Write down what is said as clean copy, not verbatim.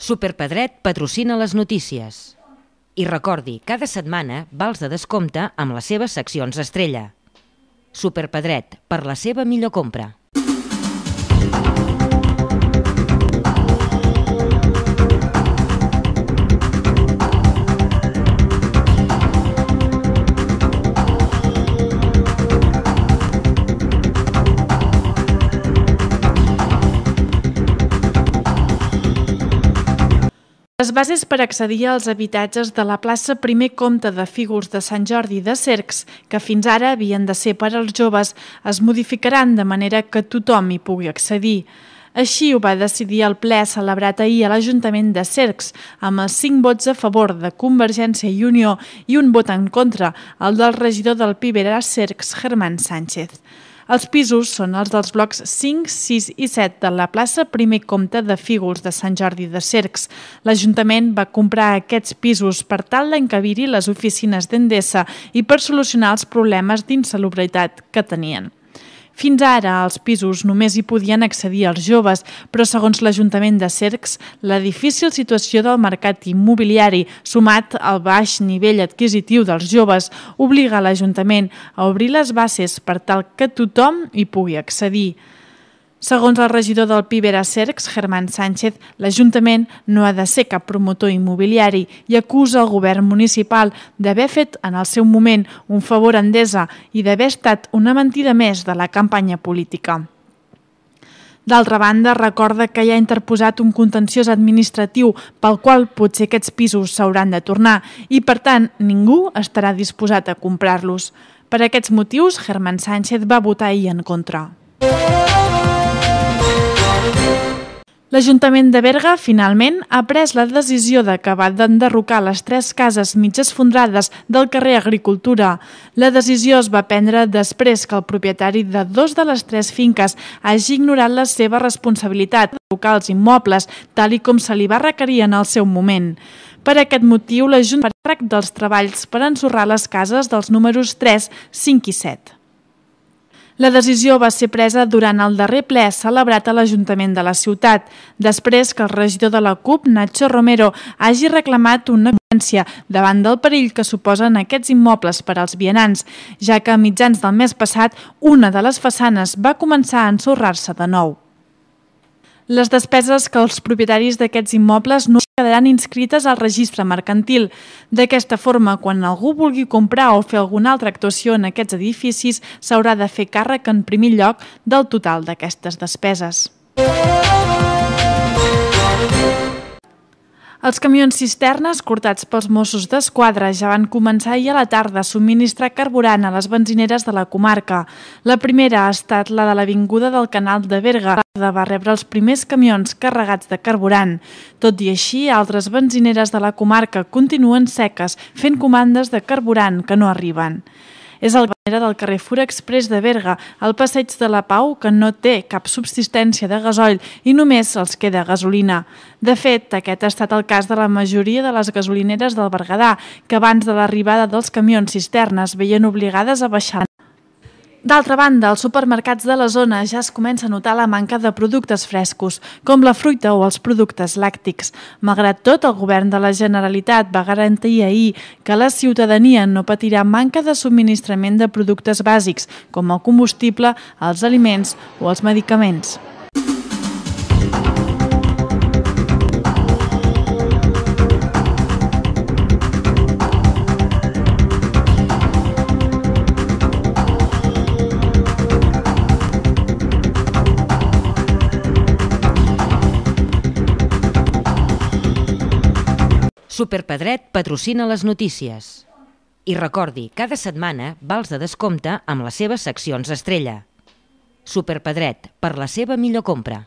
Superpedret patrocina les notícies. I recordi, cada setmana vals de descompte amb les seves seccions estrella. Superpedret, per la seva millor compra. Les bases per accedir als habitatges de la plaça Primer Comte de Fígols de Sant Jordi de Cercs, que fins ara havien de ser per als joves, es modificaran de manera que tothom hi pugui accedir. Així ho va decidir el ple celebrat ahir a l'Ajuntament de Cercs, amb els 5 vots a favor de Convergència i Unió i un vot en contra, el del regidor del PIBERA Cercs, Germán Sánchez. Els pisos són els dels blocs 5, 6 i 7 de la plaça Primer Comte de Fígols de Sant Jordi de Cercs. L'Ajuntament va comprar aquests pisos per tal d'encabir-hi les oficines d'Endesa i per solucionar els problemes d'insalubritat que tenien. Fins ara, als pisos només hi podien accedir els joves, però segons l'Ajuntament de Cercs, la difícil situació del mercat immobiliari, sumat al baix nivell adquisitiu dels joves, obliga l'Ajuntament a obrir les bases per tal que tothom hi pugui accedir. Segons el regidor del PIBERA Cercs, Germán Sánchez, l'Ajuntament no ha de ser cap promotor immobiliari i acusa el govern municipal d'haver fet en el seu moment un favor a Endesa i d'haver estat una mentida més de la campanya política. D'altra banda, recorda que ja ha interposat un contenciós administratiu pel qual potser aquests pisos s'hauran de tornar i, per tant, ningú estarà disposat a comprar-los. Per aquests motius, Germán Sánchez va votar ahir en contra. L'Ajuntament de Berga, finalment, ha pres la decisió d'acabar d'enderrocar les 3 cases mig esfondrades del carrer Agricultura. La decisió es va prendre després que el propietari de 2 de les 3 finques hagi ignorat la seva responsabilitat d'enderrocar els immobles, tal com se li va requerir en el seu moment. Per aquest motiu, l'Ajuntament fa càrrec dels treballs per ensorrar les cases dels números 3, 5 i 7. La decisió va ser presa durant el darrer ple celebrat a l'Ajuntament de la ciutat, després que el regidor de la CUP, Nacho Romero, hagi reclamat una urgència davant del perill que suposen aquests immobles per als vianants, ja que a mitjans del mes passat una de les façanes va començar a ensorrar-se de nou. Les despeses que els propietaris d'aquests immobles no quedaran inscrites al registre mercantil. D'aquesta forma, quan algú vulgui comprar o fer alguna altra actuació en aquests edificis, s'haurà de fer càrrec en primer lloc del total d'aquestes despeses. Els camions cisternes portats pels Mossos d'Esquadra ja van començar ahir a la tarda a subministrar carburant a les benzineres de la comarca. La primera ha estat la de l'Avinguda del Canal de Berga, que va rebre els primers camions carregats de carburant. Tot i així, altres benzineres de la comarca continuen seques, fent comandes de carburant que no arriben. És el carrer del carrer Fura Express de Berga, al passeig de la Pau, que no té cap subsistència de gasoil i només els queda gasolina. De fet, aquest ha estat el cas de la majoria de les gasolineres del Berguedà, que abans de l'arribada dels camions cisternes veien obligades a baixar. D'altra banda, als supermercats de la zona ja es comença a notar la manca de productes frescos, com la fruita o els productes làctics. Malgrat tot, el govern de la Generalitat va garantir ahir que la ciutadania no patirà manca de subministrament de productes bàsics, com el combustible, els aliments o els medicaments. Superpedret patrocina les notícies. I recordi, cada setmana vals de descompte amb les seves seccions estrella. Superpedret, per la seva millor compra.